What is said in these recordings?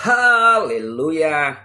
Haleluya.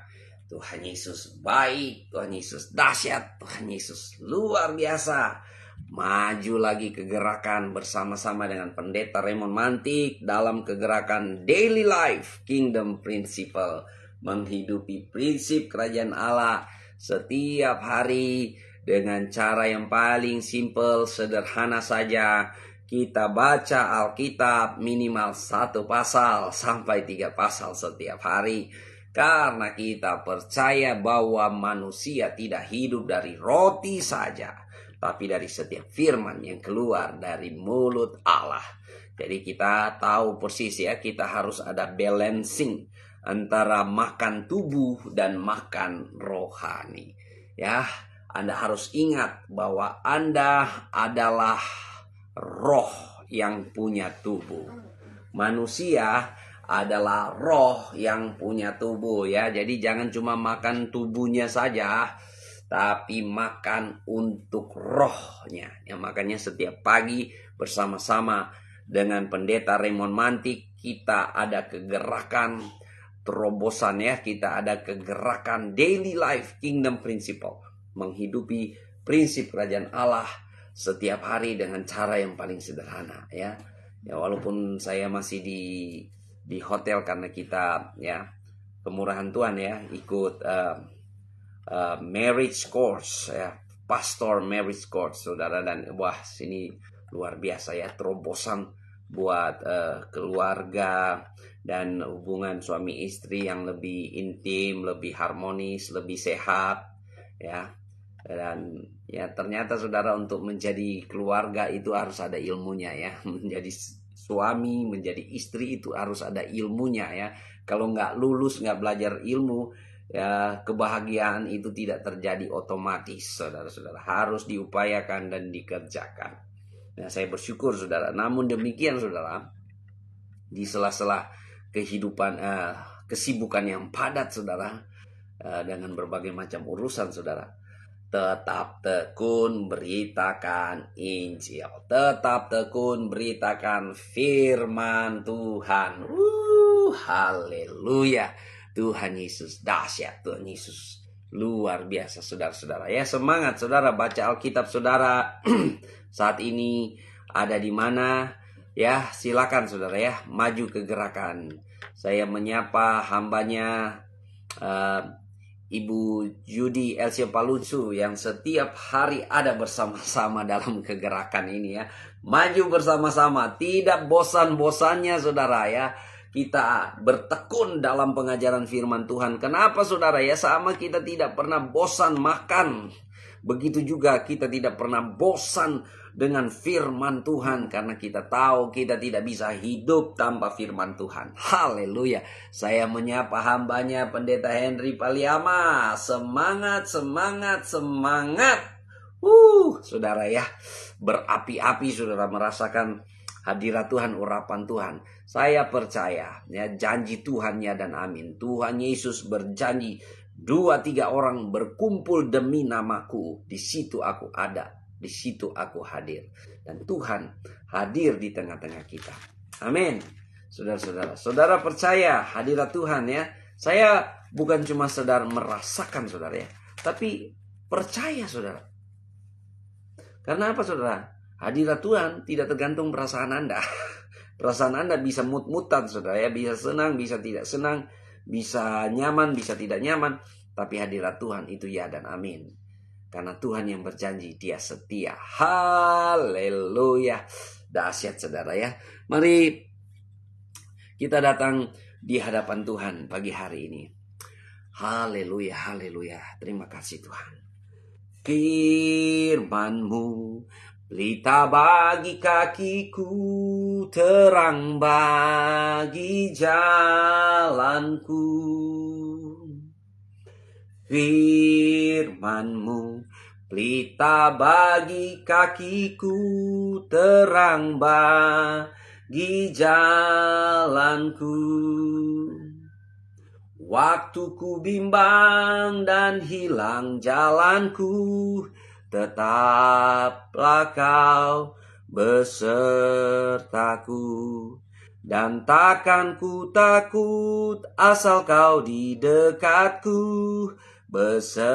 Tuhan Yesus baik, Tuhan Yesus dahsyat, Tuhan Yesus luar biasa. Maju lagi ke gerakan bersama-sama dengan Pendeta Raymond Mantik dalam kegerakan Daily Life Kingdom Principle. Menghidupi prinsip kerajaan Allah setiap hari dengan cara yang paling simple, sederhana saja. Kita baca Alkitab minimal 1 pasal sampai 3 pasal setiap hari. Karena kita percaya bahwa manusia tidak hidup dari roti saja, tapi dari setiap firman yang keluar dari mulut Allah. Jadi kita tahu persis ya, kita harus ada balancing antara makan tubuh dan makan rohani. Ya, Anda harus ingat bahwa Anda adalah roh yang punya tubuh. Manusia adalah roh yang punya tubuh ya. Jadi jangan cuma makan tubuhnya saja, tapi makan untuk rohnya. Ya, makanya setiap pagi bersama-sama dengan Pendeta Raymond Mantik kita ada kegerakan terobosan ya. Kita ada kegerakan Daily Life Kingdom Principle. Menghidupi prinsip kerajaan Allah setiap hari dengan cara yang paling sederhana ya. Ya walaupun saya masih di hotel karena kita ya kemurahan Tuhan ya ikut marriage course ya, pastor marriage course saudara, dan wah sini luar biasa ya, terobosan buat keluarga dan hubungan suami istri yang lebih intim, lebih harmonis, lebih sehat ya. Dan ya ternyata saudara, untuk menjadi keluarga itu harus ada ilmunya ya. Menjadi suami, menjadi istri itu harus ada ilmunya ya. Kalau nggak lulus, nggak belajar ilmu ya, kebahagiaan itu tidak terjadi otomatis. Saudara-saudara harus diupayakan dan dikerjakan. Nah, saya bersyukur saudara. Namun demikian saudara, di sela-sela kehidupan kesibukan yang padat saudara, dengan berbagai macam urusan saudara, tetap tekun beritakan Injil. Tetap tekun beritakan firman Tuhan. Haleluya. Tuhan Yesus dahsyat. Tuhan Yesus luar biasa saudara-saudara. Ya, semangat saudara baca Alkitab saudara. Saat ini ada di mana? Ya, silakan saudara ya, maju ke gerakan. Saya menyapa hambanya Ibu Judy Elsia Palunsu yang setiap hari ada bersama-sama dalam kegerakan ini ya. Maju bersama-sama, tidak bosan-bosannya saudara ya. Kita bertekun dalam pengajaran firman Tuhan. Kenapa saudara ya? Sama kita tidak pernah bosan makan. Begitu juga kita tidak pernah bosan dengan firman Tuhan, karena kita tahu kita tidak bisa hidup tanpa firman Tuhan. Haleluya. Saya menyapa hambanya Pendeta Henry Paliama. Semangat, semangat, semangat. Saudara ya, berapi-api saudara merasakan hadirat Tuhan, urapan Tuhan. Saya percaya ya, janji Tuhan ya dan amin. Tuhan Yesus berjanji, 2-3 orang berkumpul demi namaku, di situ aku ada, di situ aku hadir. Dan Tuhan hadir di tengah-tengah kita. Amin. Saudara-saudara, saudara percaya hadirat Tuhan ya. Saya bukan cuma sedar merasakan saudara ya, tapi percaya saudara. Karena apa saudara? Hadirat Tuhan tidak tergantung perasaan Anda. Perasaan Anda bisa mut-mutan saudara ya, bisa senang, bisa tidak senang, bisa nyaman, bisa tidak nyaman. Tapi hadirat Tuhan itu ya dan amin. Karena Tuhan yang berjanji, Dia setia. Haleluya. Dahsyat saudara ya. Mari kita datang di hadapan Tuhan pagi hari ini. Haleluya, haleluya. Terima kasih Tuhan. Firman-Mu pelita bagi kakiku, terang bagi jalanku. Firman-Mu pelita bagi kakiku, terang bagi jalanku. Waktu ku bimbang dan hilang jalanku, tetaplah Kau besertaku. dan takkan ku takut asal kau di dekatku, besertaku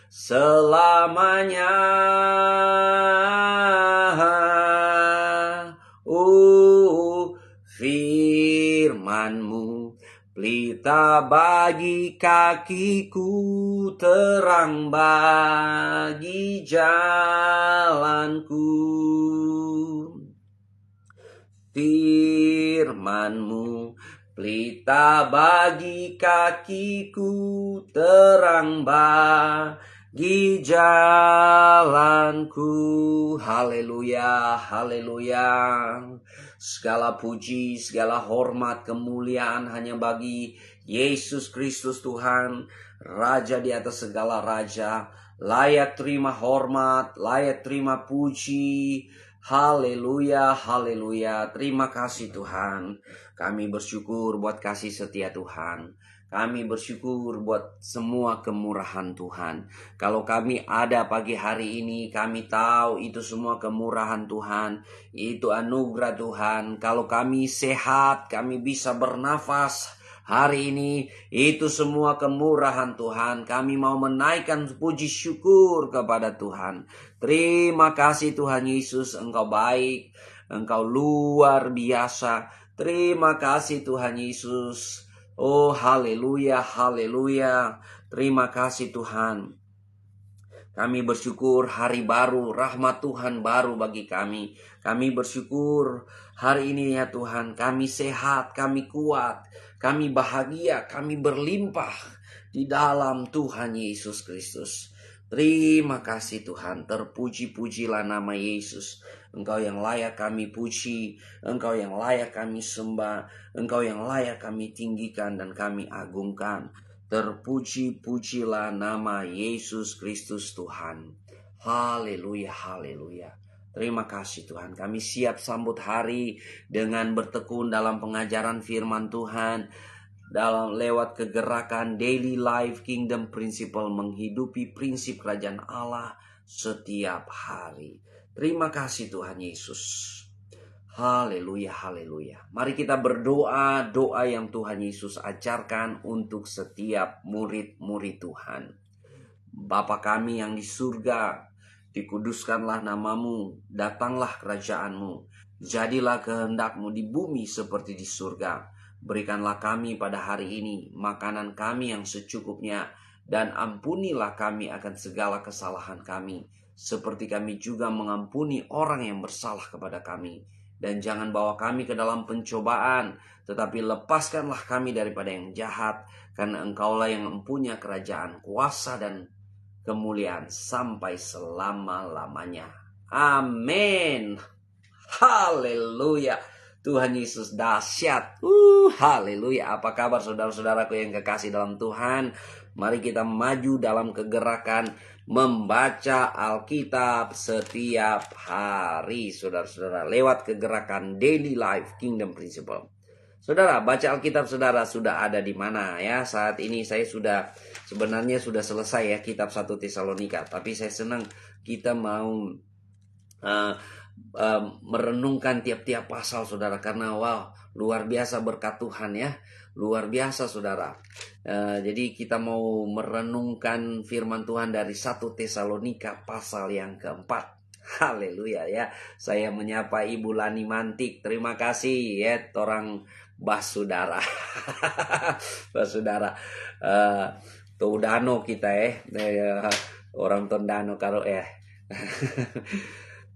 selamanya. Oh, firman-Mu pelita bagi kakiku, terang bagi jalanku. Firman-Mu pelita bagi kakiku, terang bagi jalanku. Haleluya, haleluya. Segala puji, segala hormat, kemuliaan hanya bagi Yesus Kristus Tuhan, Raja di atas segala raja. Layak terima hormat, layak terima puji. Haleluya, haleluya. Terima kasih Tuhan. Kami bersyukur buat kasih setia Tuhan. Kami bersyukur buat semua kemurahan Tuhan. Kalau kami ada pagi hari ini, kami tahu itu semua kemurahan Tuhan. Itu anugerah Tuhan. Kalau kami sehat, kami bisa bernafas hari ini, itu semua kemurahan Tuhan. Kami mau menaikkan puji syukur kepada Tuhan. Terima kasih Tuhan Yesus, Engkau baik, Engkau luar biasa. Terima kasih Tuhan Yesus. Oh haleluya, haleluya. Terima kasih Tuhan. Kami bersyukur hari baru, rahmat Tuhan baru bagi kami. Kami bersyukur hari ini ya Tuhan, kami sehat, kami kuat, kami bahagia, kami berlimpah di dalam Tuhan Yesus Kristus. Terima kasih Tuhan, terpuji-pujilah nama Yesus. Engkau yang layak kami puji, Engkau yang layak kami sembah, Engkau yang layak kami tinggikan dan kami agungkan. Terpuji-pujilah nama Yesus Kristus Tuhan. Haleluya, haleluya. Terima kasih Tuhan. Kami siap sambut hari dengan bertekun dalam pengajaran firman Tuhan, dalam lewat kegerakan Daily Life Kingdom Principle, menghidupi prinsip kerajaan Allah setiap hari. Terima kasih Tuhan Yesus. Haleluya, haleluya. Mari kita berdoa, doa yang Tuhan Yesus ajarkan untuk setiap murid-murid Tuhan. Bapa kami yang di surga, dikuduskanlah namamu, datanglah kerajaanmu, jadilah kehendak-Mu di bumi seperti di surga. Berikanlah kami pada hari ini makanan kami yang secukupnya, dan ampunilah kami akan segala kesalahan kami, seperti kami juga mengampuni orang yang bersalah kepada kami. Dan jangan bawa kami ke dalam pencobaan, tetapi lepaskanlah kami daripada yang jahat, karena Engkaulah yang mempunyai kerajaan, kuasa, dan kemuliaan sampai selama-lamanya. Amin. Haleluya. Tuhan Yesus dahsyat. Haleluya. Apa kabar saudara-saudaraku yang kekasih dalam Tuhan? Mari kita maju dalam kegerakan membaca Alkitab setiap hari, saudara-saudara, lewat kegerakan Daily Life Kingdom Principle. Saudara, baca Alkitab saudara sudah ada di mana ya? Saat ini saya sebenarnya sudah selesai ya kitab 1 Tesalonika, tapi saya senang kita mau merenungkan tiap-tiap pasal saudara, karena wow, luar biasa berkat Tuhan ya. Luar biasa saudara. Jadi kita mau merenungkan firman Tuhan dari 1 Tesalonika pasal yang keempat. Haleluya ya. Saya menyapa Ibu Lani Mantik. Terima kasih ya orang bas saudara. Bas saudara. Tondano kita orang Tondano karo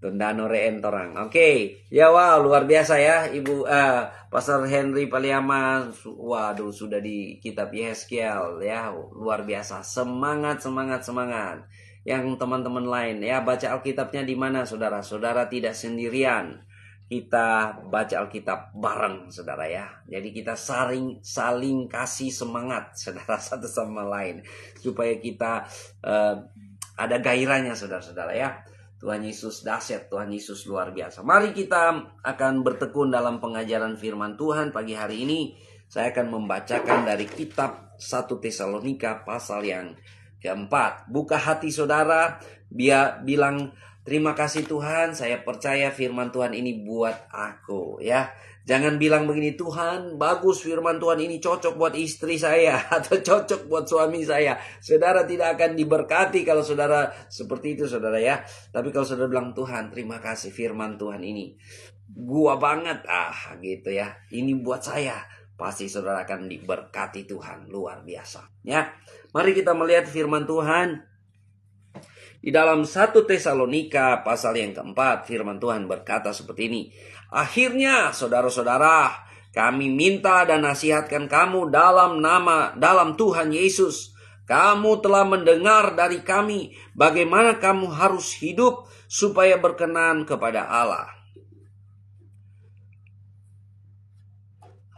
Tondano reen torang. Oke. Ya wow, luar biasa ya Ibu Pastor Henry Paliama. Waduh, sudah di kitab Yeskiel ya. Luar biasa. Semangat. Yang teman-teman lain ya, baca Alkitabnya di mana saudara? Saudara tidak sendirian. Kita baca Alkitab bareng saudara ya. Jadi kita saling kasih semangat saudara satu sama lain, supaya kita ada gairahnya saudara-saudara ya. Tuhan Yesus dahsyat, Tuhan Yesus luar biasa. Mari kita akan bertekun dalam pengajaran firman Tuhan pagi hari ini. Saya akan membacakan dari kitab 1 Tesalonika pasal yang keempat. Buka hati saudara, bilang Terima kasih Tuhan, saya percaya firman Tuhan ini buat aku ya. Jangan bilang begini, Tuhan bagus firman Tuhan ini cocok buat istri saya atau cocok buat suami saya. Saudara tidak akan diberkati kalau saudara seperti itu saudara ya. Tapi kalau saudara bilang, Tuhan terima kasih firman Tuhan ini gua banget gitu ya. Ini buat saya. Pasti saudara akan diberkati Tuhan luar biasa ya. Mari kita melihat firman Tuhan. Di dalam 1 Tesalonika pasal yang keempat, firman Tuhan berkata seperti ini. Akhirnya saudara-saudara, kami minta dan nasihatkan kamu dalam Tuhan Yesus. Kamu telah mendengar dari kami bagaimana kamu harus hidup supaya berkenan kepada Allah.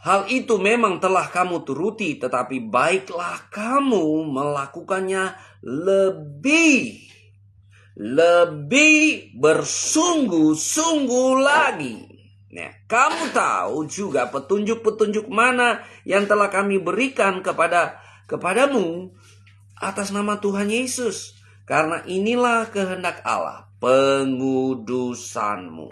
Hal itu memang telah kamu turuti, tetapi baiklah kamu melakukannya lebih bersungguh-sungguh lagi. Nah, kamu tahu juga petunjuk-petunjuk mana yang telah kami berikan kepadamu atas nama Tuhan Yesus. Karena inilah kehendak Allah, pengudusanmu,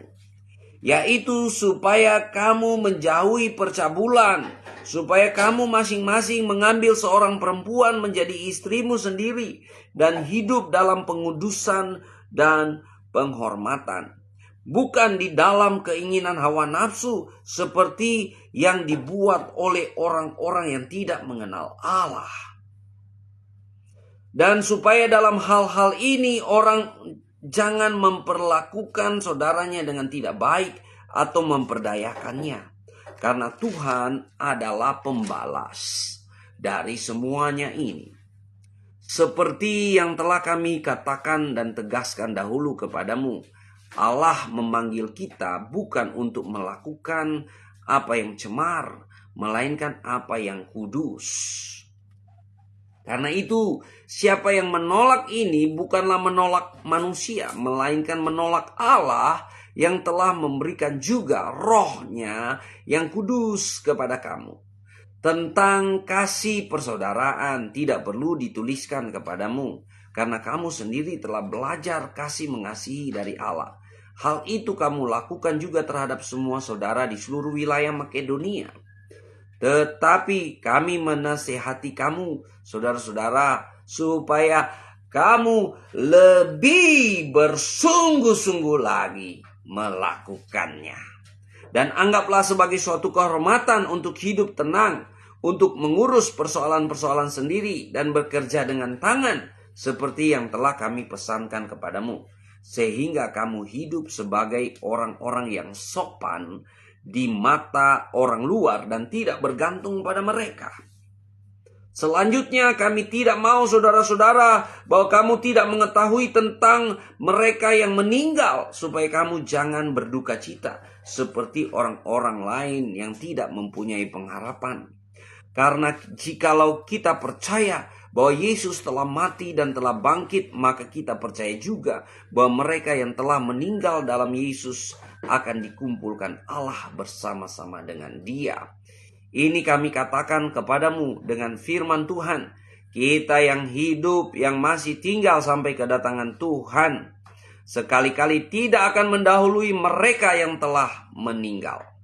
yaitu supaya kamu menjauhi percabulan, supaya kamu masing-masing mengambil seorang perempuan menjadi istrimu sendiri dan hidup dalam pengudusan dan penghormatan, bukan di dalam keinginan hawa nafsu seperti yang dibuat oleh orang-orang yang tidak mengenal Allah. Dan supaya dalam hal-hal ini orang jangan memperlakukan saudaranya dengan tidak baik atau memperdayakannya, karena Tuhan adalah pembalas dari semuanya ini. Seperti yang telah kami katakan dan tegaskan dahulu kepadamu, Allah memanggil kita bukan untuk melakukan apa yang cemar, melainkan apa yang kudus. Karena itu, siapa yang menolak ini bukanlah menolak manusia, melainkan menolak Allah yang telah memberikan juga rohnya yang kudus kepada kamu. Tentang kasih persaudaraan tidak perlu dituliskan kepadamu, karena kamu sendiri telah belajar kasih mengasihi dari Allah. Hal itu kamu lakukan juga terhadap semua saudara di seluruh wilayah Makedonia. Tetapi kami menasihati kamu, saudara-saudara, supaya kamu lebih bersungguh-sungguh lagi melakukannya. Dan anggaplah sebagai suatu kehormatan untuk hidup tenang, untuk mengurus persoalan-persoalan sendiri dan bekerja dengan tangan, seperti yang telah kami pesankan kepadamu, sehingga kamu hidup sebagai orang-orang yang sopan di mata orang luar dan tidak bergantung pada mereka. Selanjutnya, kami tidak mau saudara-saudara bahwa kamu tidak mengetahui tentang mereka yang meninggal, supaya kamu jangan berduka cita seperti orang-orang lain yang tidak mempunyai pengharapan. Karena jikalau kita percaya bahwa Yesus telah mati dan telah bangkit, maka kita percaya juga bahwa mereka yang telah meninggal dalam Yesus akan dikumpulkan Allah bersama-sama dengan Dia. Ini kami katakan kepadamu dengan firman Tuhan, kita yang hidup, yang masih tinggal sampai kedatangan Tuhan, sekali-kali tidak akan mendahului mereka yang telah meninggal.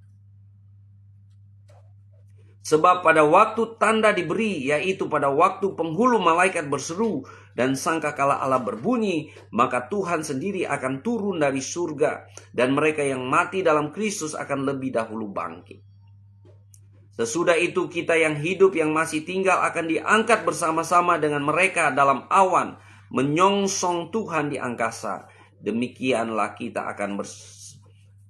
Sebab pada waktu tanda diberi, yaitu pada waktu penghulu malaikat berseru dan sangkakala Allah berbunyi, maka Tuhan sendiri akan turun dari surga, dan mereka yang mati dalam Kristus akan lebih dahulu bangkit. Sesudah itu kita yang hidup yang masih tinggal akan diangkat bersama-sama dengan mereka dalam awan, menyongsong Tuhan di angkasa. Demikianlah kita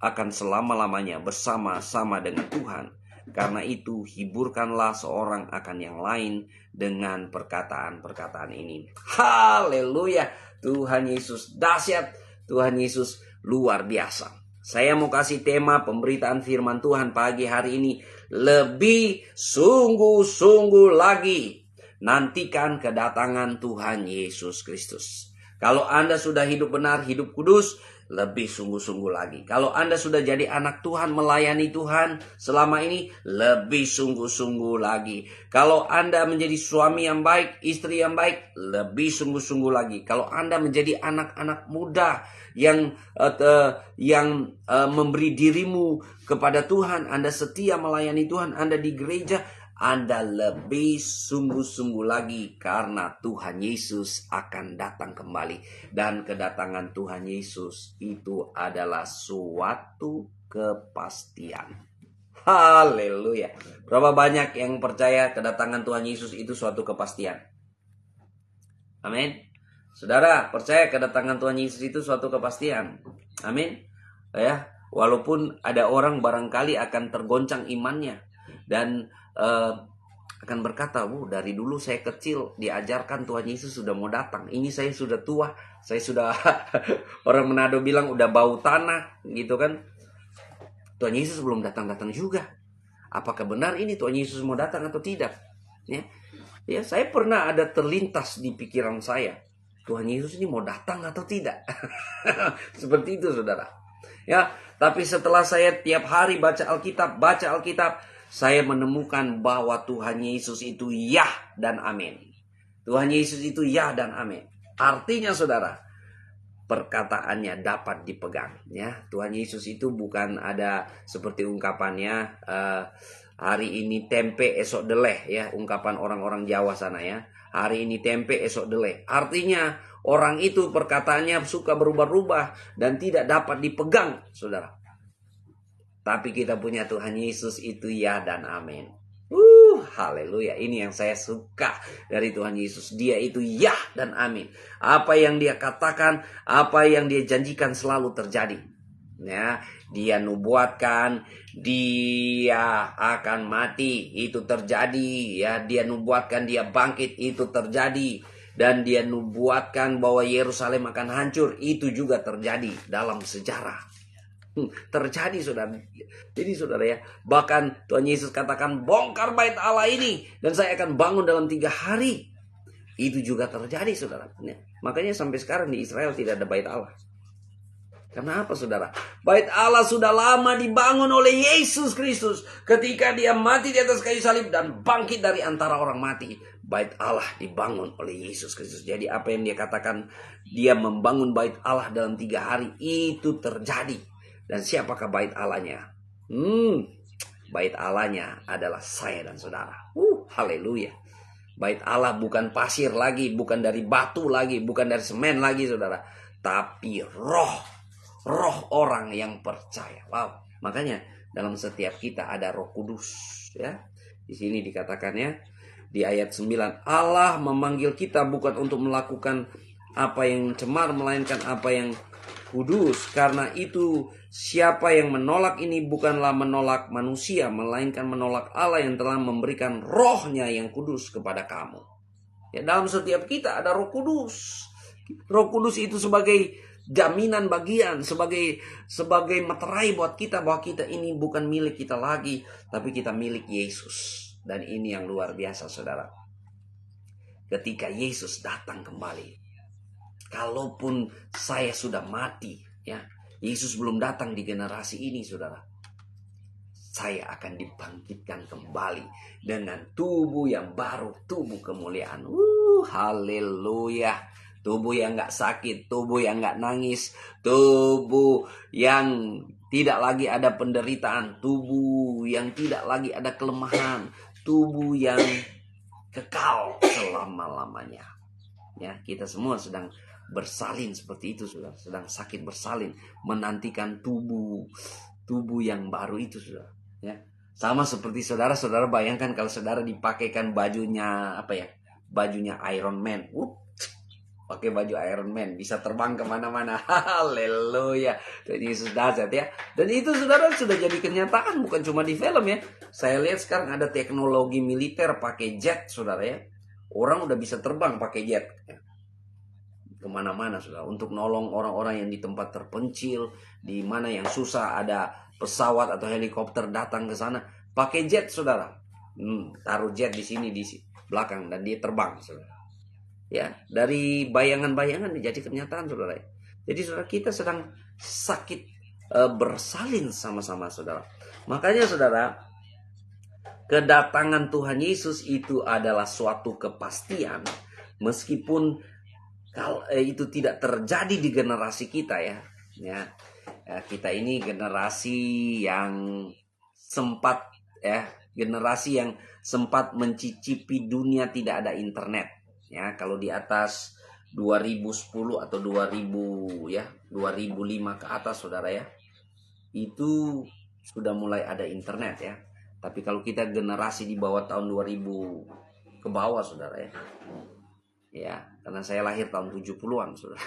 akan selama-lamanya bersama-sama dengan Tuhan. Karena itu hiburkanlah seorang akan yang lain dengan perkataan-perkataan ini. Haleluya. Tuhan Yesus dahsyat. Tuhan Yesus luar biasa. Saya mau kasih tema pemberitaan firman Tuhan pagi hari ini. Lebih sungguh-sungguh lagi. Nantikan kedatangan Tuhan Yesus Kristus. Kalau Anda sudah hidup benar, hidup kudus, lebih sungguh-sungguh lagi. Kalau Anda sudah jadi anak Tuhan, melayani Tuhan selama ini, lebih sungguh-sungguh lagi. Kalau Anda menjadi suami yang baik, istri yang baik, lebih sungguh-sungguh lagi. Kalau Anda menjadi anak-anak muda yang memberi dirimu kepada Tuhan, Anda setia melayani Tuhan, Anda di gereja, Anda lebih sungguh-sungguh lagi karena Tuhan Yesus akan datang kembali. Dan kedatangan Tuhan Yesus itu adalah suatu kepastian. Haleluya. Berapa banyak yang percaya kedatangan Tuhan Yesus itu suatu kepastian? Amin. Saudara, percaya kedatangan Tuhan Yesus itu suatu kepastian? Amin. Ya, walaupun ada orang barangkali akan tergoncang imannya dan akan berkata, dari dulu saya kecil diajarkan Tuhan Yesus sudah mau datang. Ini saya sudah tua, saya sudah orang Manado bilang udah bau tanah, gitu kan? Tuhan Yesus belum datang-datang juga. Apakah benar ini Tuhan Yesus mau datang atau tidak? Ya, saya pernah ada terlintas di pikiran saya, Tuhan Yesus ini mau datang atau tidak? Seperti itu, saudara. Ya, tapi setelah saya tiap hari baca Alkitab, saya menemukan bahwa Tuhan Yesus itu ya dan amin. Tuhan Yesus itu ya dan amin. Artinya, saudara, perkataannya dapat dipegang. Ya, Tuhan Yesus itu bukan ada seperti ungkapannya hari ini tempe esok deleh, ya, ungkapan orang-orang Jawa sana, ya. Hari ini tempe esok deleh. Artinya orang itu perkataannya suka berubah-ubah dan tidak dapat dipegang, saudara. Tapi kita punya Tuhan Yesus itu ya dan amin. Haleluya. Ini yang saya suka dari Tuhan Yesus. Dia itu ya dan amin. Apa yang dia katakan, apa yang dia janjikan selalu terjadi. Ya, dia nubuatkan dia akan mati, itu terjadi. Ya, dia nubuatkan dia bangkit, itu terjadi. Dan dia nubuatkan bahwa Yerusalem akan hancur, itu juga terjadi dalam sejarah. Terjadi, saudara. Jadi, saudara, ya, bahkan Tuhan Yesus katakan, bongkar bait Allah ini dan saya akan bangun dalam 3 hari. Itu juga terjadi, saudara. Makanya sampai sekarang di Israel tidak ada bait Allah. Kenapa, saudara? Bait Allah sudah lama dibangun oleh Yesus Kristus ketika dia mati di atas kayu salib dan bangkit dari antara orang mati. Bait Allah dibangun oleh Yesus Kristus. Jadi apa yang dia katakan, dia membangun bait Allah dalam 3 hari, itu terjadi. Dan siapakah bait Allahnya? Bait Allahnya adalah saya dan saudara. Haleluya. Bait Allah bukan pasir lagi, bukan dari batu lagi, bukan dari semen lagi, saudara. Tapi roh orang yang percaya. Wow. Makanya dalam setiap kita ada Roh Kudus, ya. Di sini dikatakannya di ayat 9, Allah memanggil kita bukan untuk melakukan apa yang cemar, melainkan apa yang kudus. Karena itu siapa yang menolak ini bukanlah menolak manusia, melainkan menolak Allah yang telah memberikan rohnya yang kudus kepada kamu. Ya, dalam setiap kita ada Roh Kudus. Roh Kudus itu sebagai jaminan bagian, sebagai materai buat kita bahwa kita ini bukan milik kita lagi, tapi kita milik Yesus. Dan ini yang luar biasa, saudara. Ketika Yesus datang kembali, kalaupun saya sudah mati, ya, Yesus belum datang di generasi ini, saudara, saya akan dibangkitkan kembali dengan tubuh yang baru, tubuh kemuliaan. Haleluya. Tubuh yang gak sakit, tubuh yang gak nangis, tubuh yang tidak lagi ada penderitaan, tubuh yang tidak lagi ada kelemahan, tubuh yang kekal selama-lamanya. Ya, kita semua sedang bersalin seperti itu, saudara. Sedang sakit bersalin, menantikan tubuh yang baru itu, saudara. Ya, sama seperti saudara bayangkan kalau saudara dipakaikan bajunya bajunya Iron Man. Pakai baju Iron Man, bisa terbang kemana-mana. Haleluya. Tuhan Yesus dahsyat, ya. Dan itu, saudara, sudah jadi kenyataan, bukan cuma di film, ya. Saya lihat sekarang ada teknologi militer pakai jet, saudara, ya. Orang udah bisa terbang pakai jet, ya, kemana-mana, saudara, untuk nolong orang-orang yang di tempat terpencil, di mana yang susah, ada pesawat atau helikopter datang ke sana, pakai jet, saudara. Taruh jet di sini, di belakang, dan dia terbang, saudara. Ya, dari bayangan-bayangan jadi kenyataan, saudara. Jadi, saudara, kita sedang sakit bersalin sama-sama, saudara. Makanya saudara, kedatangan Tuhan Yesus itu adalah suatu kepastian, meskipun kalau itu tidak terjadi di generasi kita ya. Kita ini generasi yang sempat generasi yang sempat mencicipi dunia tidak ada internet. Ya, kalau di atas 2010 atau 2005 ke atas, saudara ya, itu sudah mulai ada internet ya. Tapi kalau kita generasi di bawah tahun 2000 ke bawah, saudara ya. Ya, karena saya lahir tahun 70-an, saudara.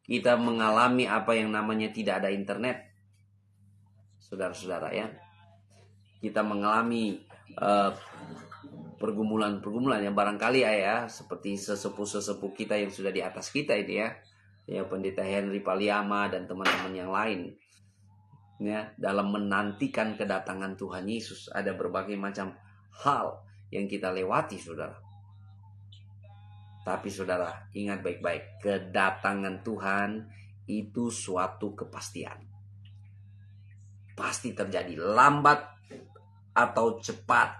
Kita mengalami apa yang namanya tidak ada internet, saudara-saudara ya. Kita mengalami pergumulan-pergumulan yang barangkali ya, seperti sesepuh-sesepuh kita yang sudah di atas kita ini ya Pendeta Henry Paliama dan teman-teman yang lain ya, dalam menantikan kedatangan Tuhan Yesus. Ada berbagai macam hal yang kita lewati, saudara. Tapi saudara, ingat baik-baik, kedatangan Tuhan itu suatu kepastian. Pasti terjadi, lambat atau cepat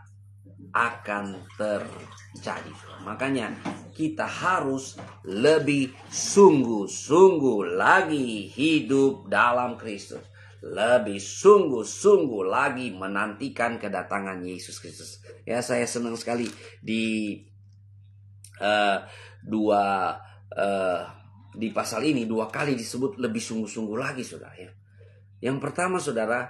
akan terjadi. Makanya kita harus lebih sungguh-sungguh lagi hidup dalam Kristus. Lebih sungguh-sungguh lagi menantikan kedatangan Yesus Kristus. Ya, saya senang sekali di di pasal ini 2 kali disebut lebih sungguh-sungguh lagi, saudara ya. Yang pertama, saudara,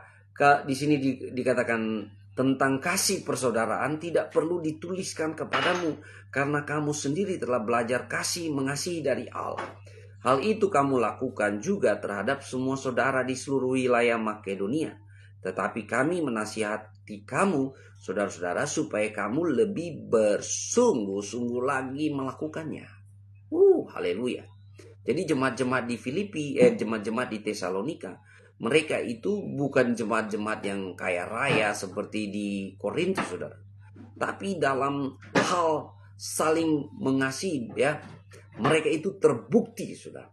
di sini dikatakan tentang kasih persaudaraan tidak perlu dituliskan kepadamu, karena kamu sendiri telah belajar kasih mengasihi dari Allah. Hal itu kamu lakukan juga terhadap semua saudara di seluruh wilayah Makedonia. Tetapi kami menasihati kamu, saudara-saudara, supaya kamu lebih bersungguh-sungguh lagi melakukannya. Haleluya. Jadi jemaat-jemaat di jemaat-jemaat di Tesalonika, mereka itu bukan jemaat-jemaat yang kaya raya seperti di Korintus, saudara. Tapi dalam hal saling mengasihi ya, mereka itu terbukti, saudara.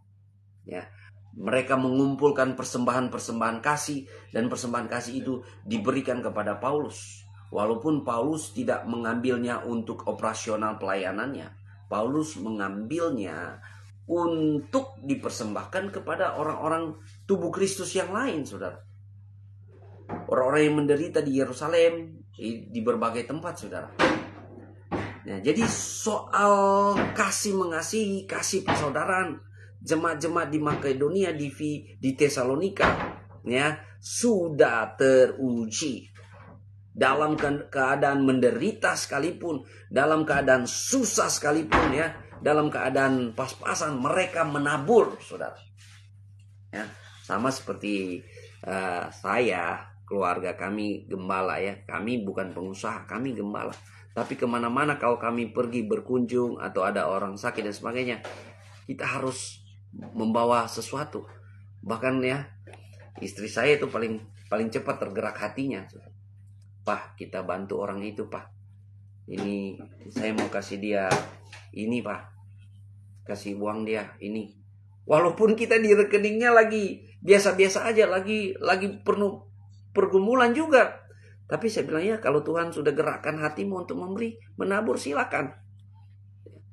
Ya, mereka mengumpulkan persembahan-persembahan kasih, dan persembahan kasih itu diberikan kepada Paulus. Walaupun Paulus tidak mengambilnya untuk operasional pelayanannya, Paulus mengambilnya untuk dipersembahkan kepada orang-orang tubuh Kristus yang lain, saudara. Orang-orang yang menderita di Yerusalem, di berbagai tempat, saudara. Nah, jadi soal kasih mengasihi, kasih persaudaraan, jemaat-jemaat di Makedonia, di Tesalonika ya, sudah teruji. Dalam keadaan menderita sekalipun, dalam keadaan susah sekalipun ya, dalam keadaan pas-pasan, mereka menabur, saudara. Ya, sama seperti saya, keluarga kami gembala ya. Kami bukan pengusaha, kami gembala. Tapi kemana-mana kalau kami pergi berkunjung atau ada orang sakit dan sebagainya, kita harus membawa sesuatu. Bahkan ya, istri saya itu paling cepat tergerak hatinya. Pak, kita bantu orang itu, Pak. Ini saya mau kasih dia ini, Pak. Kasih uang dia ini. Walaupun kita di rekeningnya lagi biasa-biasa aja, lagi penuh pergumulan juga. Tapi saya bilang ya, kalau Tuhan sudah gerakkan hatimu untuk memberi, menabur, silakan.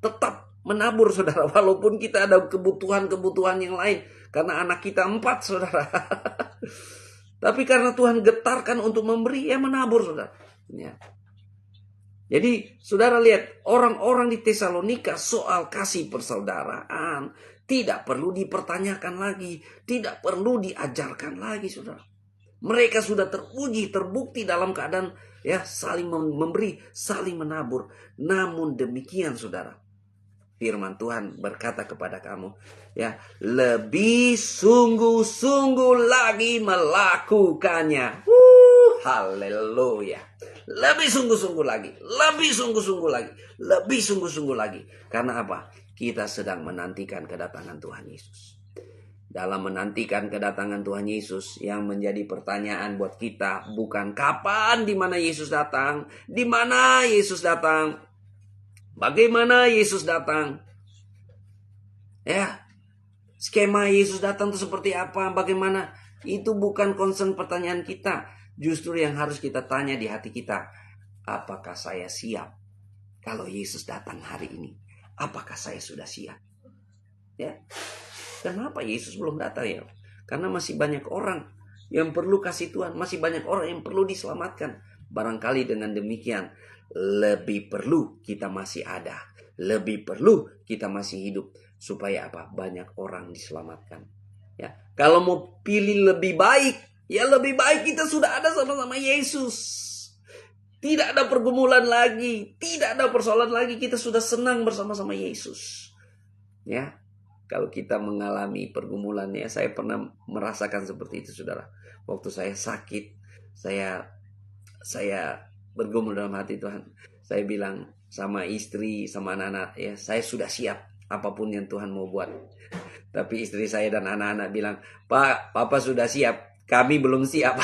Tetap menabur, saudara. Walaupun kita ada kebutuhan-kebutuhan yang lain. Karena anak kita 4, saudara. Tapi karena Tuhan getarkan untuk memberi, ya menabur, saudara. Ya. Jadi saudara lihat, orang-orang di Tesalonika soal kasih persaudaraan tidak perlu dipertanyakan lagi, tidak perlu diajarkan lagi, saudara. Mereka sudah teruji, terbukti dalam keadaan ya saling memberi, saling menabur. Namun demikian, saudara, firman Tuhan berkata kepada kamu, ya, lebih sungguh-sungguh lagi melakukannya. Haleluya. Lebih sungguh-sungguh lagi, lebih sungguh-sungguh lagi, lebih sungguh-sungguh lagi. Karena apa? Kita sedang menantikan kedatangan Tuhan Yesus. Dalam menantikan kedatangan Tuhan Yesus, yang menjadi pertanyaan buat kita bukan kapan, di mana Yesus datang, di mana Yesus datang, bagaimana Yesus datang. Ya. Skema Yesus datang itu seperti apa, bagaimana? Itu bukan concern pertanyaan kita. Justru yang harus kita tanya di hati kita, apakah saya siap kalau Yesus datang hari ini? Apakah saya sudah siap? Ya. Kenapa Yesus belum datang ya? Karena masih banyak orang yang perlu kasih Tuhan, masih banyak orang yang perlu diselamatkan. Barangkali dengan demikian lebih perlu kita masih ada, lebih perlu kita masih hidup, supaya apa? Banyak orang diselamatkan. Ya, kalau mau pilih lebih baik, ya lebih baik kita sudah ada sama-sama Yesus. Tidak ada pergumulan lagi, tidak ada persoalan lagi, kita sudah senang bersama-sama Yesus. Ya. Kalau kita mengalami pergumulannya, saya pernah merasakan seperti itu, saudara. Waktu saya sakit, saya bergumul dalam hati Tuhan. Saya bilang sama istri, sama anak-anak, ya saya sudah siap apapun yang Tuhan mau buat. Tapi istri saya dan anak-anak bilang, Pak, Papa sudah siap, kami belum siap.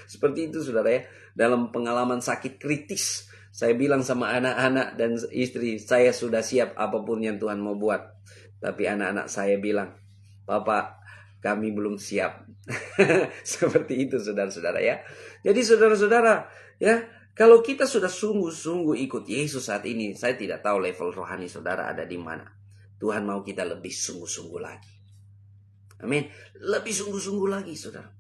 Seperti itu, saudara ya. Dalam pengalaman sakit kritis, saya bilang sama anak-anak dan istri, saya sudah siap apapun yang Tuhan mau buat. Tapi anak-anak saya bilang, Bapak, kami belum siap. Seperti itu, saudara-saudara ya. Jadi saudara-saudara, ya, kalau kita sudah sungguh-sungguh ikut Yesus saat ini, saya tidak tahu level rohani saudara ada di mana. Tuhan mau kita lebih sungguh-sungguh lagi. Amin. Lebih sungguh-sungguh lagi, saudara.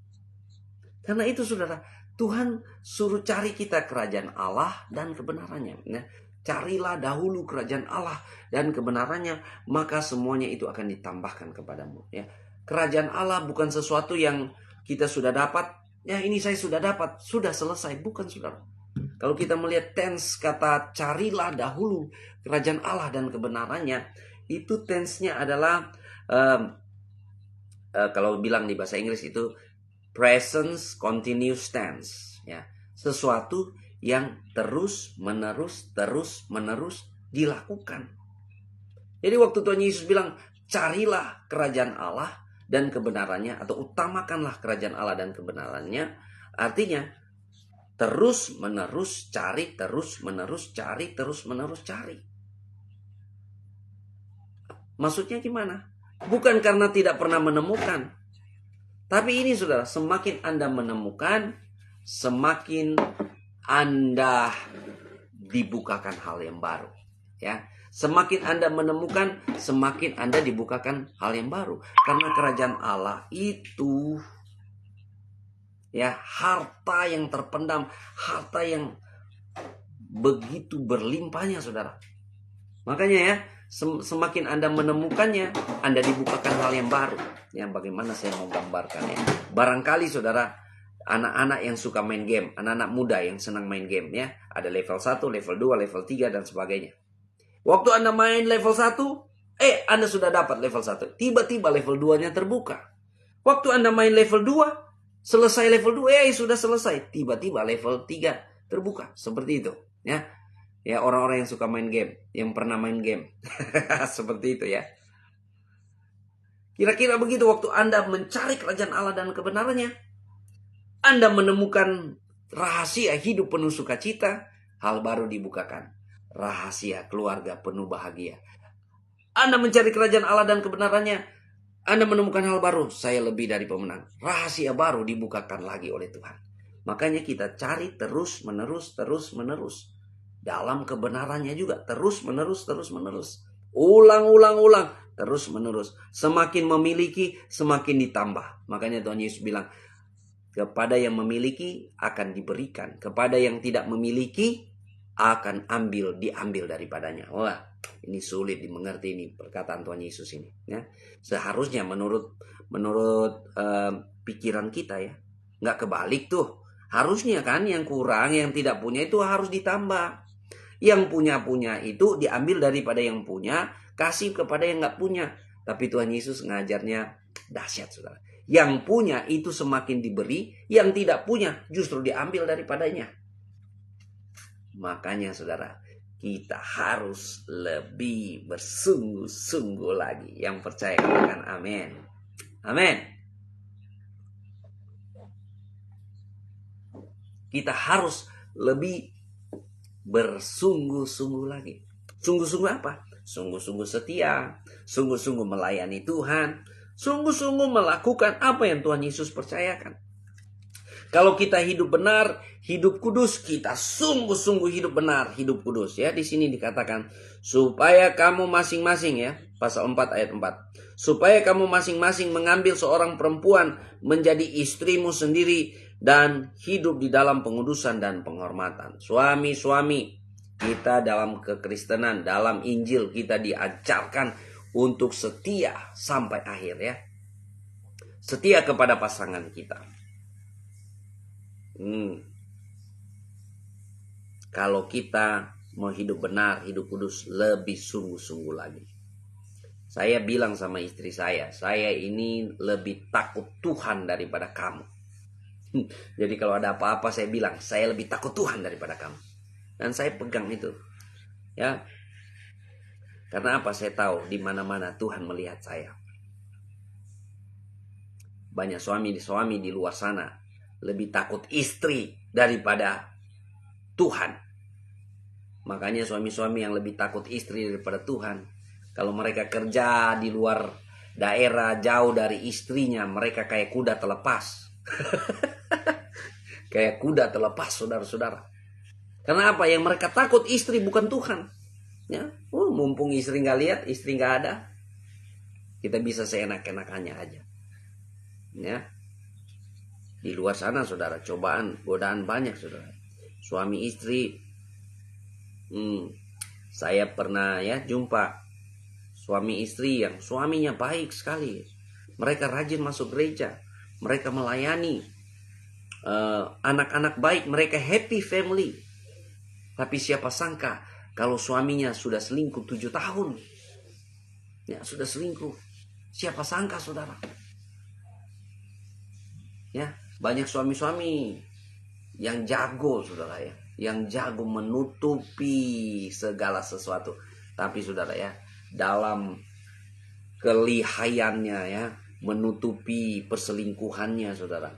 Karena itu, saudara, Tuhan suruh cari kita kerajaan Allah dan kebenarannya. Nah, carilah dahulu kerajaan Allah dan kebenarannya, maka semuanya itu akan ditambahkan kepadamu. Ya, kerajaan Allah bukan sesuatu yang kita sudah dapat. Ya, ini saya sudah dapat, sudah selesai. Bukan, saudara. Kalau kita melihat tense kata carilah dahulu kerajaan Allah dan kebenarannya, itu tense-nya adalah kalau bilang di bahasa Inggris itu present continuous tense. Ya, sesuatu yang terus menerus dilakukan. Jadi waktu Tuhan Yesus bilang carilah kerajaan Allah dan kebenarannya, atau utamakanlah kerajaan Allah dan kebenarannya, artinya terus menerus cari, terus menerus cari. Maksudnya gimana? Bukan karena tidak pernah menemukan, tapi ini, saudara, semakin Anda menemukan, semakin Anda dibukakan hal yang baru. Ya, semakin Anda menemukan, semakin Anda dibukakan hal yang baru. Karena kerajaan Allah itu, ya, harta yang terpendam, harta yang begitu berlimpahnya, saudara. Makanya ya, semakin Anda menemukannya, Anda dibukakan hal yang baru. Ya, bagaimana saya mau gambarkannya? Barangkali, saudara, anak-anak yang suka main game, anak-anak muda yang senang main game, ya, ada level 1, level 2, level 3 dan sebagainya. Waktu Anda main level 1, Anda sudah dapat level 1. Tiba-tiba level 2-nya terbuka. Waktu Anda main level 2, selesai level 2, sudah selesai. Tiba-tiba level 3 terbuka. Seperti itu, ya. Ya, orang-orang yang suka main game, yang pernah main game. Seperti itu, ya. Kira-kira begitu waktu Anda mencari kerajaan Allah dan kebenarannya, Anda menemukan rahasia hidup penuh sukacita, hal baru dibukakan. Rahasia keluarga penuh bahagia. Anda mencari kerajaan Allah dan kebenarannya, Anda menemukan hal baru, saya lebih dari pemenang. Rahasia baru dibukakan lagi oleh Tuhan. Makanya kita cari terus menerus. Dalam kebenarannya juga terus menerus. Ulang, terus menerus. Semakin memiliki, semakin ditambah. Makanya Tuhan Yesus bilang, kepada yang memiliki akan diberikan, kepada yang tidak memiliki akan diambil daripadanya. Wah, ini sulit dimengerti ini perkataan Tuhan Yesus ini. Ya, seharusnya menurut pikiran kita, ya, nggak kebalik tuh. Harusnya kan yang kurang, yang tidak punya itu harus ditambah. Yang punya itu diambil daripada yang punya, kasih kepada yang nggak punya. Tapi Tuhan Yesus ngajarnya dahsyat, saudara. Yang punya itu semakin diberi, yang tidak punya justru diambil daripadanya. Makanya, saudara, kita harus lebih bersungguh-sungguh lagi. Yang percaya katakan amin. Amin. Kita harus lebih bersungguh-sungguh lagi. Sungguh-sungguh apa? sungguh-sungguh setia, sungguh-sungguh melayani Tuhan, sungguh-sungguh melakukan apa yang Tuhan Yesus percayakan. Kalau kita hidup benar, hidup kudus, kita sungguh-sungguh hidup benar, hidup kudus. Ya, di sini dikatakan supaya kamu masing-masing, ya, pasal 4 ayat 4. Supaya kamu masing-masing mengambil seorang perempuan menjadi istrimu sendiri dan hidup di dalam pengudusan dan penghormatan. Suami-suami, kita dalam kekristenan, dalam Injil kita diajarkan untuk setia sampai akhir, ya. Setia kepada pasangan kita. Kalau kita mau hidup benar, hidup kudus, lebih sungguh-sungguh lagi. Saya bilang sama istri saya ini lebih takut Tuhan daripada kamu. Jadi kalau ada apa-apa saya bilang, saya lebih takut Tuhan daripada kamu. Dan saya pegang itu. Ya. Karena apa? Saya tahu di mana-mana Tuhan melihat saya. Banyak suami di luar sana lebih takut istri daripada Tuhan. Makanya suami-suami yang lebih takut istri daripada Tuhan, kalau mereka kerja di luar daerah jauh dari istrinya, mereka kayak kuda terlepas. Kayak kuda terlepas, saudara-saudara. Karena apa? Yang mereka takut istri bukan Tuhan. Ya, mumpung istri nggak lihat, istri nggak ada, kita bisa seenak-enakannya aja. Ya. Di luar sana, saudara, cobaan, godaan banyak, saudara. Suami istri, saya pernah jumpa suami istri yang suaminya baik sekali. Mereka rajin masuk gereja, mereka melayani anak-anak baik, mereka happy family. Tapi siapa sangka kalau suaminya sudah selingkuh 7 tahun. Ya, sudah selingkuh. Siapa sangka, saudara? Ya, banyak suami-suami yang jago, saudara, ya, yang jago menutupi segala sesuatu. Tapi saudara, ya, dalam kelihayannya, ya, menutupi perselingkuhannya, saudara,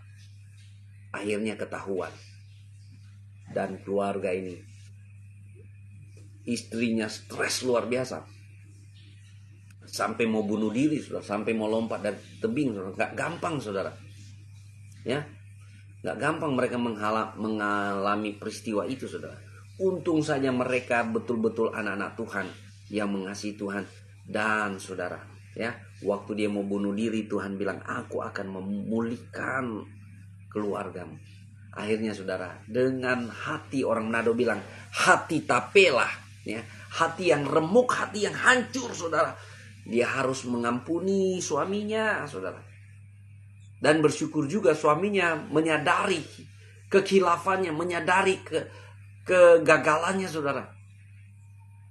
akhirnya ketahuan. Dan keluarga ini, istrinya stres luar biasa, sampai mau bunuh diri, saudara, sampai mau lompat dari tebing, saudara. Gak gampang, saudara. Ya, gak gampang mereka mengalami peristiwa itu, saudara. Untung saja mereka betul-betul anak-anak Tuhan yang mengasihi Tuhan. Dan saudara, ya, waktu dia mau bunuh diri, Tuhan bilang, aku akan memulihkan keluargamu. Akhirnya, saudara, dengan hati, orang Manado bilang hati tapelah, ya, hati yang remuk, hati yang hancur, saudara, dia harus mengampuni suaminya, saudara. Dan bersyukur juga suaminya menyadari kekhilafannya, menyadari kegagalannya, saudara.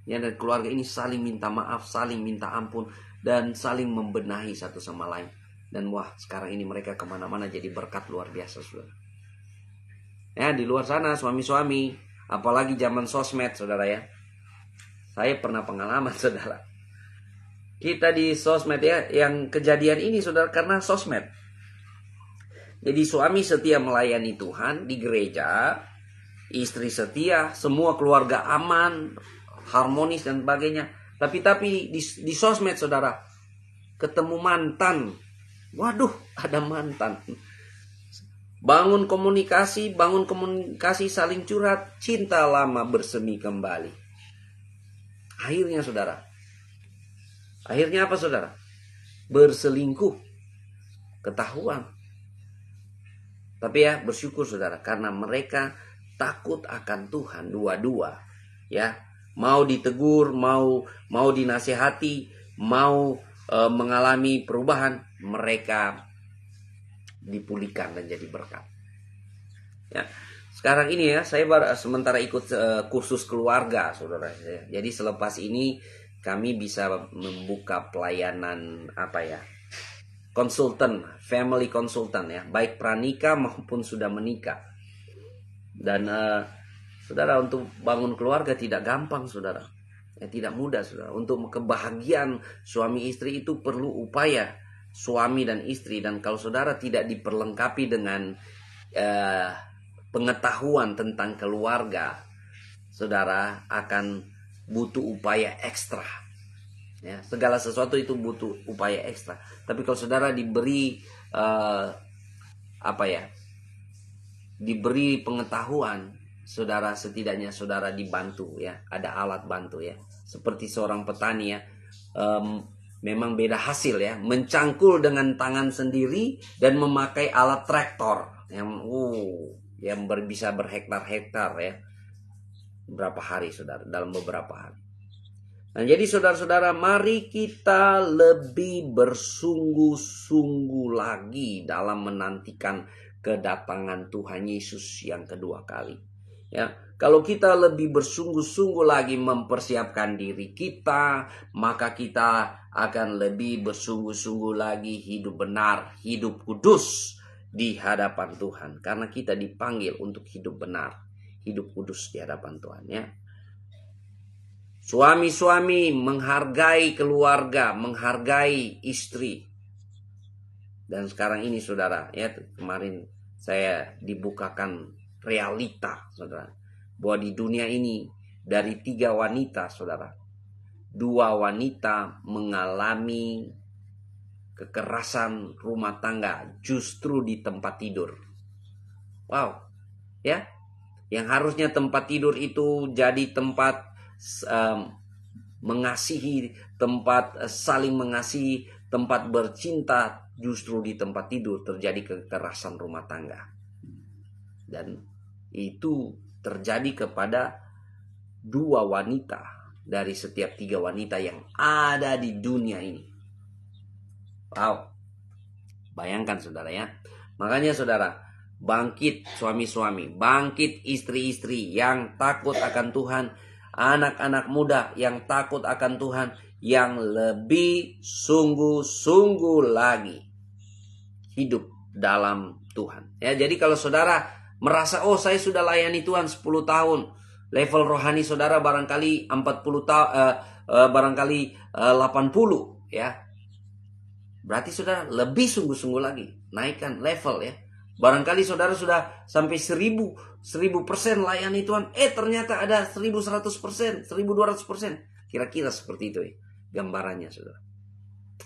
Ya, dan keluarga ini saling minta maaf, saling minta ampun, dan saling membenahi satu sama lain. Dan wah, sekarang ini mereka kemana-mana jadi berkat luar biasa, saudara. Ya, di luar sana suami-suami, apalagi zaman sosmed, saudara, ya. Saya pernah pengalaman, saudara. Kita di sosmed, ya, yang kejadian ini, saudara, karena sosmed. Jadi suami setia melayani Tuhan di gereja, istri setia, semua keluarga aman, harmonis dan sebagainya. Tapi di sosmed, saudara, ketemu mantan. Waduh, ada mantan. Bangun komunikasi saling curhat, cinta lama bersemi kembali. Akhirnya, saudara, akhirnya apa, saudara? Berselingkuh, ketahuan. Tapi ya, bersyukur, saudara, karena mereka takut akan Tuhan dua-dua, ya. Mau ditegur, mau dinasihati, mau mengalami perubahan, mereka dipulihkan dan jadi berkat. Ya. Sekarang ini, ya, saya sementara ikut kursus keluarga, saudara. Jadi selepas ini kami bisa membuka pelayanan konsultan, family konsultan, ya, baik pranikah maupun sudah menikah. Dan saudara, untuk bangun keluarga tidak gampang, saudara. Ya, tidak mudah, saudara. Untuk kebahagiaan suami istri itu perlu upaya suami dan istri. Dan kalau saudara tidak diperlengkapi dengan pengetahuan tentang keluarga, saudara akan butuh upaya ekstra. Ya, segala sesuatu itu butuh upaya ekstra. Tapi kalau saudara diberi diberi pengetahuan, saudara setidaknya saudara dibantu ya, ada alat bantu ya. Seperti seorang petani ya, memang beda hasil ya, mencangkul dengan tangan sendiri dan memakai alat traktor yang bisa berhektar-hektar ya. Berapa hari saudara, dalam beberapa hari. Nah, jadi saudara-saudara, mari kita lebih bersungguh-sungguh lagi dalam menantikan kedatangan Tuhan Yesus yang kedua kali. Ya, kalau kita lebih bersungguh-sungguh lagi mempersiapkan diri kita, maka kita akan lebih bersungguh-sungguh lagi hidup benar, hidup kudus di hadapan Tuhan. Karena kita dipanggil untuk hidup benar, hidup kudus di hadapan Tuhan ya. Suami-suami menghargai keluarga, menghargai istri. Dan sekarang ini saudara, ya kemarin saya dibukakan realita saudara, bahwa di dunia ini dari 3 wanita saudara, 2 wanita mengalami kekerasan rumah tangga justru di tempat tidur. Wow, ya, yang harusnya tempat tidur itu jadi tempat mengasihi, tempat saling mengasihi, tempat bercinta, justru di tempat tidur terjadi kekerasan rumah tangga. Dan itu terjadi kepada 2 wanita dari setiap 3 wanita yang ada di dunia ini. Wow, bayangkan saudara ya. Makanya saudara, bangkit suami-suami, bangkit istri-istri yang takut akan Tuhan, anak-anak muda yang takut akan Tuhan, yang lebih sungguh-sungguh lagi hidup dalam Tuhan. Ya, jadi kalau saudara merasa saya sudah layani Tuhan 10 tahun, level rohani saudara barangkali 40 tahun, barangkali 80 ya. Berarti saudara lebih sungguh-sungguh lagi naikkan level ya. Barangkali saudara sudah sampai 1000% layani Tuhan, ternyata ada 1100%, 1200%. Kira-kira seperti itu ya gambarannya saudara.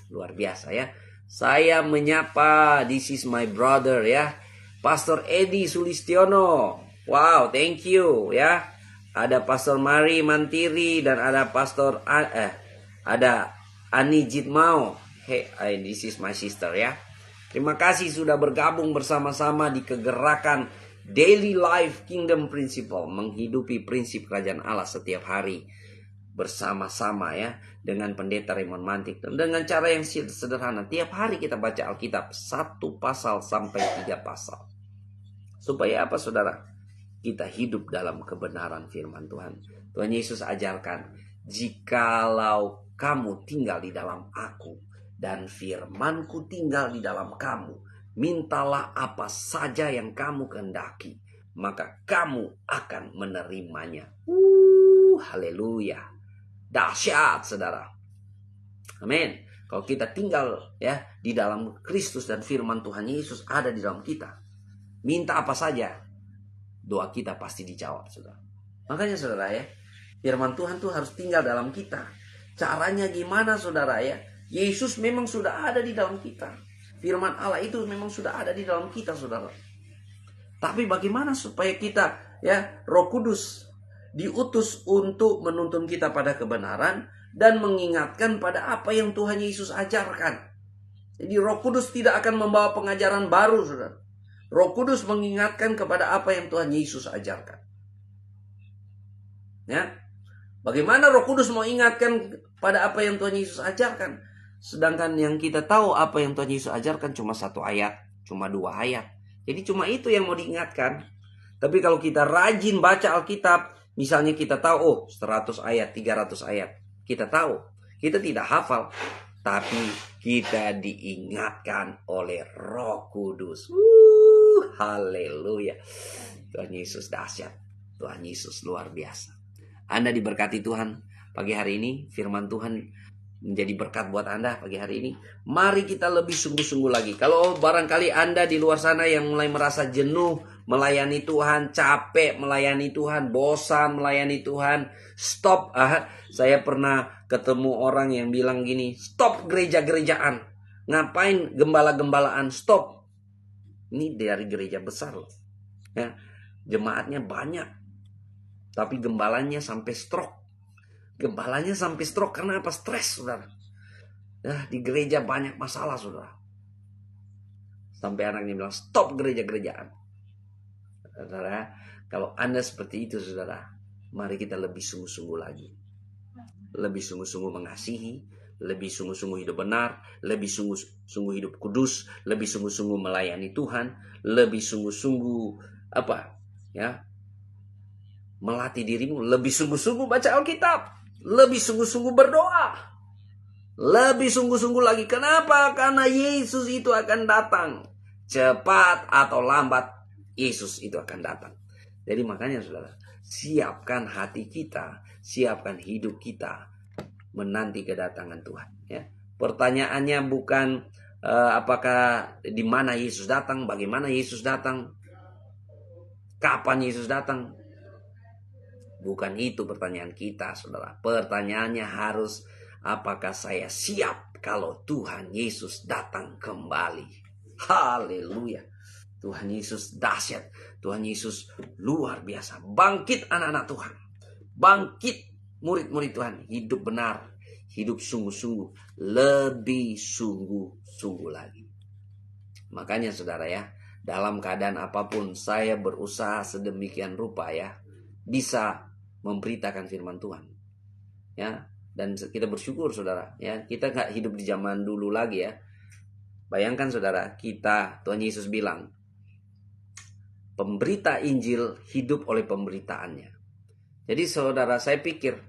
Luar biasa ya. Saya menyapa, this is my brother ya, Pastor Edi Sulistiono. Wow, thank you ya. Ada Pastor Mari Mantiri dan ada Pastor ada Ani Jitmao. Hey, this is my sister ya. Terima kasih sudah bergabung bersama-sama di kegerakan Daily Life Kingdom Principle, menghidupi prinsip kerajaan Allah setiap hari bersama-sama ya, dengan Pendeta Raymond Mantik, dan dengan cara yang sederhana. Tiap hari kita baca Alkitab 1 pasal sampai 3 pasal. Supaya apa saudara? Kita hidup dalam kebenaran firman Tuhan. Tuhan Yesus ajarkan, jikalau kamu tinggal di dalam aku dan firmanku tinggal di dalam kamu, mintalah apa saja yang kamu kehendaki, maka kamu akan menerimanya. Haleluya. Dahsyat saudara. Amin. Kalau kita tinggal ya di dalam Kristus dan firman Tuhan Yesus ada di dalam kita, minta apa saja, doa kita pasti dijawab saudara. Makanya saudara ya, firman Tuhan tuh harus tinggal dalam kita. Caranya gimana saudara ya? Yesus memang sudah ada di dalam kita. Firman Allah itu memang sudah ada di dalam kita saudara. Tapi bagaimana supaya kita ya, Roh Kudus diutus untuk menuntun kita pada kebenaran dan mengingatkan pada apa yang Tuhan Yesus ajarkan. Jadi Roh Kudus tidak akan membawa pengajaran baru saudara. Roh Kudus mengingatkan kepada apa yang Tuhan Yesus ajarkan. Ya. Bagaimana Roh Kudus mau ingatkan pada apa yang Tuhan Yesus ajarkan? Sedangkan yang kita tahu apa yang Tuhan Yesus ajarkan cuma 1 ayat, cuma 2 ayat. Jadi cuma itu yang mau diingatkan. Tapi kalau kita rajin baca Alkitab, misalnya kita tahu 100 ayat, 300 ayat, kita tahu, kita tidak hafal, tapi kita diingatkan oleh Roh Kudus. Haleluya. Tuhan Yesus dahsyat. Tuhan Yesus luar biasa. Anda diberkati Tuhan. Pagi hari ini firman Tuhan menjadi berkat buat Anda pagi hari ini. Mari kita lebih sungguh-sungguh lagi. Kalau barangkali Anda di luar sana yang mulai merasa jenuh melayani Tuhan, capek melayani Tuhan, bosan melayani Tuhan, stop. Saya pernah ketemu orang yang bilang gini, stop gereja-gerejaan. Ngapain gembala-gembalaan? Stop. Ini dari gereja besar loh. Ya, jemaatnya banyak, tapi gembalanya sampai stroke. Gembalanya sampai stroke karena apa? Stres, saudara. Ya, di gereja banyak masalah, saudara. Sampai anaknya bilang, stop gereja-gerejaan. Saudara, kalau Anda seperti itu, saudara, mari kita lebih sungguh-sungguh lagi. Lebih sungguh-sungguh mengasihi, lebih sungguh-sungguh hidup benar, lebih sungguh-sungguh hidup kudus, lebih sungguh-sungguh melayani Tuhan, lebih sungguh-sungguh melatih dirimu, lebih sungguh-sungguh baca Alkitab, lebih sungguh-sungguh berdoa, lebih sungguh-sungguh lagi. Kenapa? Karena Yesus itu akan datang. Cepat atau lambat, Yesus itu akan datang. Jadi makanya saudara, siapkan hati kita, siapkan hidup kita menanti kedatangan Tuhan. Ya. Pertanyaannya bukan apakah di mana Yesus datang, bagaimana Yesus datang, kapan Yesus datang. Bukan itu pertanyaan kita, saudara. Pertanyaannya harus, apakah saya siap kalau Tuhan Yesus datang kembali? Haleluya. Tuhan Yesus dahsyat. Tuhan Yesus luar biasa. Bangkit anak-anak Tuhan. Bangkit murid-murid Tuhan. Hidup benar. Hidup sungguh-sungguh. Lebih sungguh-sungguh lagi. Makanya saudara ya, dalam keadaan apapun saya berusaha sedemikian rupa ya, bisa memberitakan firman Tuhan. Ya, dan kita bersyukur saudara ya, kita nggak hidup di zaman dulu lagi ya. Bayangkan saudara, Tuhan Yesus bilang, pemberita Injil hidup oleh pemberitaannya. Jadi saudara, saya pikir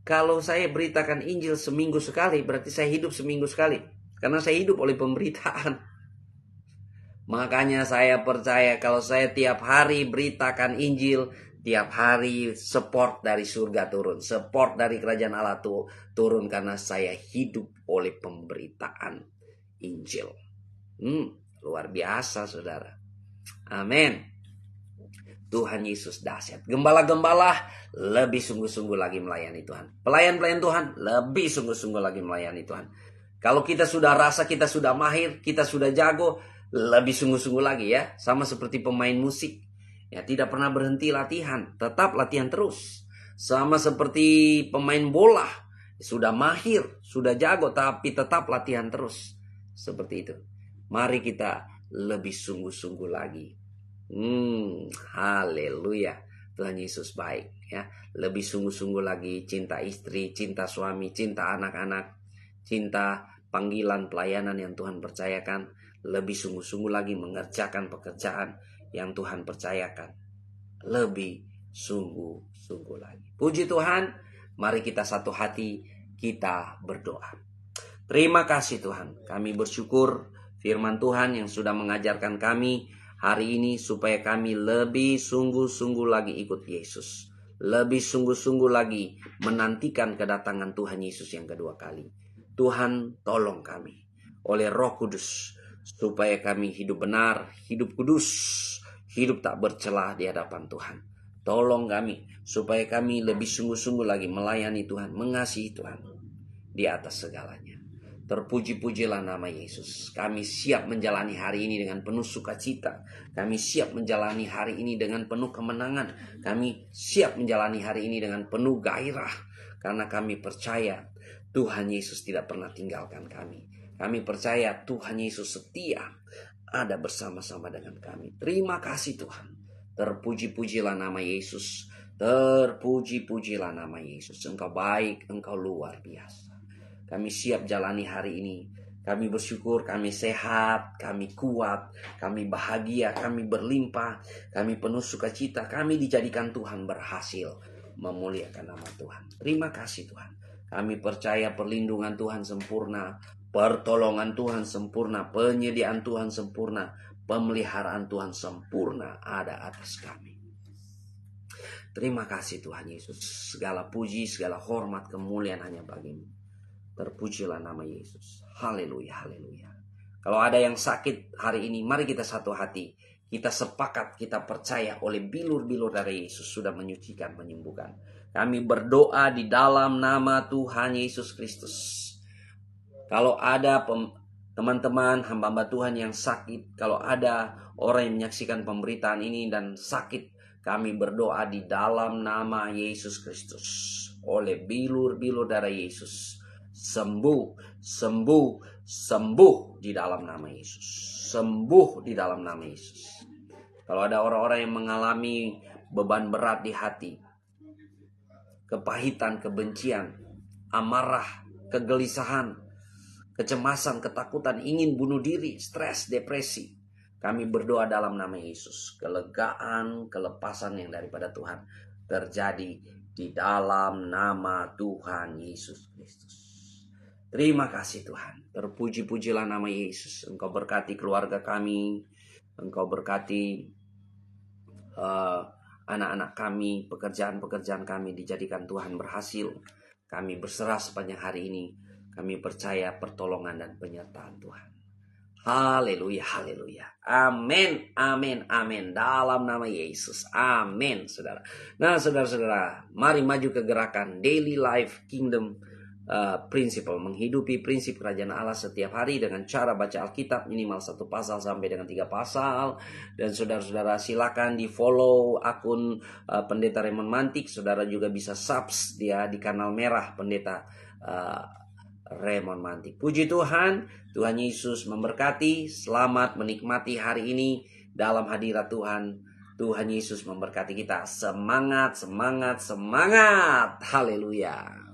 kalau saya beritakan Injil seminggu sekali, berarti saya hidup seminggu sekali, karena saya hidup oleh pemberitaan. Makanya saya percaya kalau saya tiap hari beritakan Injil, tiap hari support dari surga turun, support dari kerajaan Allah turun, karena saya hidup oleh pemberitaan Injil. Luar biasa saudara. Amin. Tuhan Yesus dahsyat. Gembala-gembala lebih sungguh-sungguh lagi melayani Tuhan. Pelayan-pelayan Tuhan lebih sungguh-sungguh lagi melayani Tuhan. Kalau kita sudah rasa kita sudah mahir, kita sudah jago, lebih sungguh-sungguh lagi ya. Sama seperti pemain musik. Ya, tidak pernah berhenti latihan, tetap latihan terus. Sama seperti pemain bola, sudah mahir, sudah jago, tapi tetap latihan terus. Seperti itu. Mari kita lebih sungguh-sungguh lagi. Haleluya. Tuhan Yesus baik ya. Lebih sungguh-sungguh lagi cinta istri, cinta suami, cinta anak-anak, cinta panggilan pelayanan yang Tuhan percayakan. Lebih sungguh-sungguh lagi mengerjakan pekerjaan yang Tuhan percayakan. Lebih sungguh-sungguh lagi. Puji Tuhan. Mari kita satu hati, kita berdoa. Terima kasih Tuhan. Kami bersyukur firman Tuhan yang sudah mengajarkan kami hari ini supaya kami lebih sungguh-sungguh lagi ikut Yesus. Lebih sungguh-sungguh lagi menantikan kedatangan Tuhan Yesus yang kedua kali. Tuhan tolong kami oleh Roh Kudus supaya kami hidup benar, hidup kudus, hidup tak bercelah di hadapan Tuhan. Tolong kami supaya kami lebih sungguh-sungguh lagi melayani Tuhan, mengasihi Tuhan di atas segalanya. Terpuji-pujilah nama Yesus. Kami siap menjalani hari ini dengan penuh sukacita. Kami siap menjalani hari ini dengan penuh kemenangan. Kami siap menjalani hari ini dengan penuh gairah. Karena kami percaya Tuhan Yesus tidak pernah tinggalkan kami. Kami percaya Tuhan Yesus setia ada bersama-sama dengan kami. Terima kasih Tuhan. Terpuji-pujilah nama Yesus. Terpuji-pujilah nama Yesus. Engkau baik, Engkau luar biasa. Kami siap jalani hari ini. Kami bersyukur, kami sehat, kami kuat, kami bahagia, kami berlimpah, kami penuh sukacita. Kami dijadikan Tuhan berhasil memuliakan nama Tuhan. Terima kasih Tuhan. Kami percaya perlindungan Tuhan sempurna, pertolongan Tuhan sempurna, penyediaan Tuhan sempurna, pemeliharaan Tuhan sempurna ada atas kami. Terima kasih Tuhan Yesus. Segala puji, segala hormat, kemuliaan hanya bagimu. Terpujilah nama Yesus. Haleluya, haleluya. Kalau ada yang sakit hari ini, mari kita satu hati. Kita sepakat, kita percaya oleh bilur-bilur dari Yesus sudah menyucikan, menyembuhkan. Kami berdoa di dalam nama Tuhan Yesus Kristus. Kalau ada teman-teman, hamba-hamba Tuhan yang sakit, kalau ada orang yang menyaksikan pemberitaan ini dan sakit, kami berdoa di dalam nama Yesus Kristus. Oleh bilur-bilur darah Yesus. Sembuh, sembuh, sembuh di dalam nama Yesus. Sembuh di dalam nama Yesus. Kalau ada orang-orang yang mengalami beban berat di hati, kepahitan, kebencian, amarah, kegelisahan, kecemasan, ketakutan, ingin bunuh diri, stres, depresi, kami berdoa dalam nama Yesus. Kelegaan, kelepasan yang daripada Tuhan terjadi di dalam nama Tuhan Yesus Kristus. Terima kasih Tuhan. Terpuji-pujilah nama Yesus. Engkau berkati keluarga kami. Engkau berkati anak-anak kami. Pekerjaan-pekerjaan kami dijadikan Tuhan berhasil. Kami berserah sepanjang hari ini. Kami percaya pertolongan dan penyertaan Tuhan. Haleluya, haleluya. Amin, amin, amin. Dalam nama Yesus. Amin, saudara. Nah, saudara-saudara, mari maju ke gerakan Daily Life Kingdom Principle. Menghidupi prinsip kerajaan Allah setiap hari dengan cara baca Alkitab minimal 1 pasal sampai dengan 3 pasal. Dan saudara-saudara silakan di follow akun Pendeta Raymond Mantik. Saudara juga bisa subs dia di kanal merah Pendeta Raymond Mantik. Puji Tuhan, Tuhan Yesus memberkati. Selamat menikmati hari ini dalam hadirat Tuhan. Tuhan Yesus memberkati kita. Semangat, semangat, semangat. Haleluya.